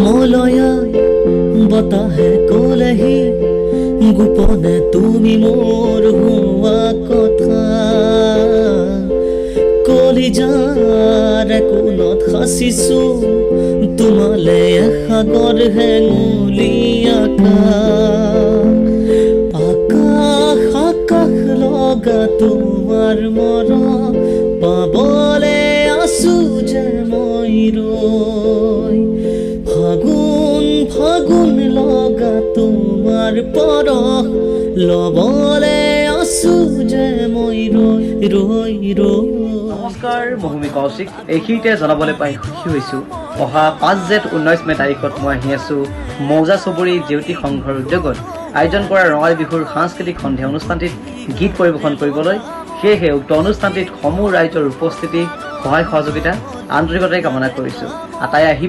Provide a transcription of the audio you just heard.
মলয়া বতাহে কলেহি গোপনে তুমি মোৰ হোৱা কথা কলিজাৰ কোনত সাঁচিছো তোমালে এসাগৰ হেঙুলি আকাশ আকাশ লগা তোমাৰ মৰম পাবলে আছো যে মই ৰৈ ফাগুন ফাগুন লগা তোমাৰ পৰশ লবলে আছো যে মই ৰৈ ৰৈ ৰৈ। নমস্কাৰ, মহুমি কৌশিক এইখিনিতে জনাবলৈ পাই সুখী হৈছোঁ। অহা 5 জেঠ 19 মে তাৰিখত মই আহি আছোঁ মৌজা চুবুৰী জেউতি সংঘৰ উদ্যোগত আয়োজন কৰা ৰঙালী বিহুৰ সাংস্কৃতিক সন্ধিয়া অনুষ্ঠানটিত গীত পৰিৱেশন কৰিবলৈ। সেয়েহে উক্ত অনুষ্ঠানটিত সমূহ ৰাইজৰ উপস্থিতি সহায় সহযোগিতা আন্তৰিকতাৰে কামনা কৰিছোঁ। আটাই আহি